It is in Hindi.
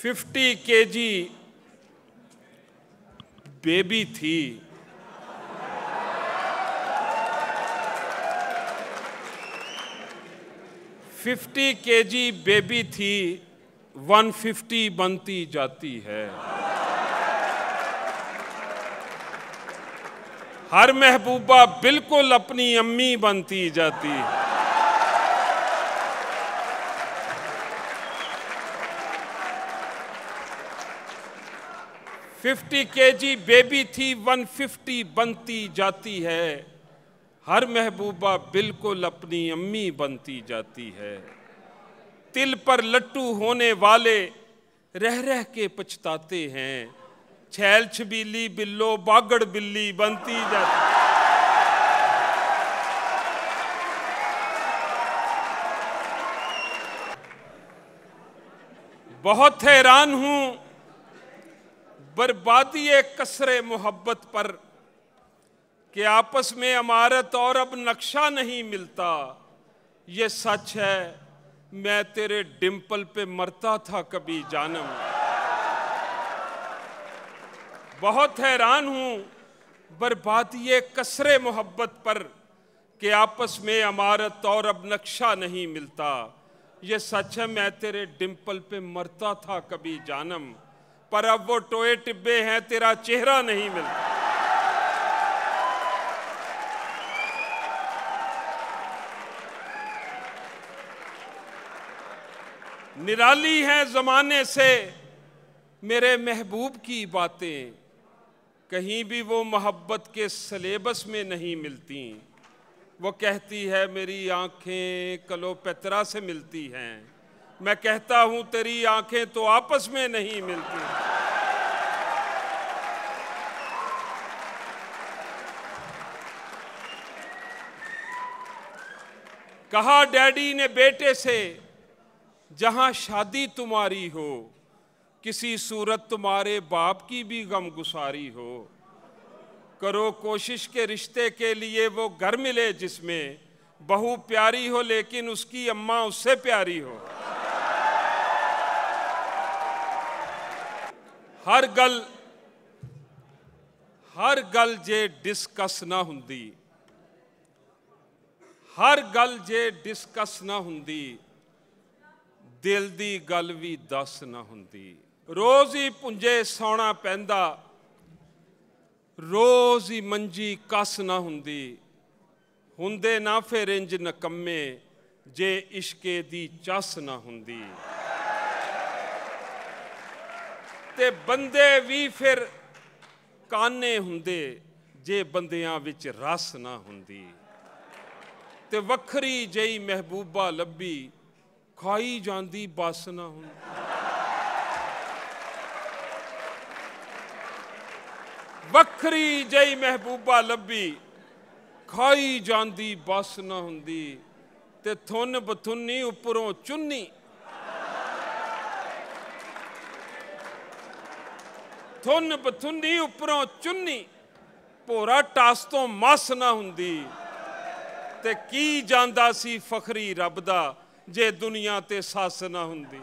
50 केजी बेबी थी, 50 केजी बेबी थी, 150 बनती जाती है। हर महबूबा बिल्कुल अपनी अम्मी बनती जाती है। $50 केजी बेबी थी, 150 बनती जाती है। हर महबूबा बिल्कुल अपनी अम्मी बनती जाती है। तिल पर लट्टू होने वाले रह रह के पछताते हैं। छैल छबीली बिल्लो बागड़ बिल्ली बनती जाती है। बहुत हैरान हूं बर्बादी कसरे मोहब्बत पर कि आपस में इमारत और अब नक्शा नहीं मिलता। ये सच है, मैं तेरे डिंपल पे मरता था कभी जानम। बहुत हैरान हूं बर्बादी कसरे मोहब्बत पर कि आपस में इमारत और अब नक्शा नहीं मिलता। ये सच है, मैं तेरे डिंपल पे मरता था कभी जानम, पर अब वो टोए टिब्बे हैं, तेरा चेहरा नहीं मिलता। निराली हैं जमाने से मेरे महबूब की बातें, कहीं भी वो मोहब्बत के सिलेबस में नहीं मिलती। वो कहती है मेरी आंखें क्लोपेत्रा से मिलती हैं, मैं कहता हूं तेरी आंखें तो आपस में नहीं मिलती। कहा डैडी ने बेटे से, जहां शादी तुम्हारी हो, किसी सूरत तुम्हारे बाप की भी गमगुसारी हो। करो कोशिश के रिश्ते के लिए वो घर मिले जिसमें बहू प्यारी हो लेकिन उसकी अम्मा उससे प्यारी हो। हर गल जे डिस्कस ना हुंदी, हर गल जे डिस्कस ना हुंदी, दिल दी गल भी दस ना हुंदी। रोज ही पुंजे सौना पैंदा, रोज ही मंजी कस ना हुंदी। हुंदे ना फिर इंज नकम्मे जे इश्के दी चस ना हुंदी। ते बंदे भी फिर काने हुंदे जे बंदियां विच रस ना हुंदी। ते वखरी जई महबूबा लब्भी, खाई जांदी बस ना हुंदी। वखरी जई महबूबा लब्भी, खाई जांदी बस ना हुंदी। ते थुन बथुनी उपरों चुन्नी, थुन बथुनी उपरों चुन्नी, भोरा टास तो मस ना हुंदी। ते की जांदा सी फखरी रब दा जे दुनिया ते सस ना हुंदी।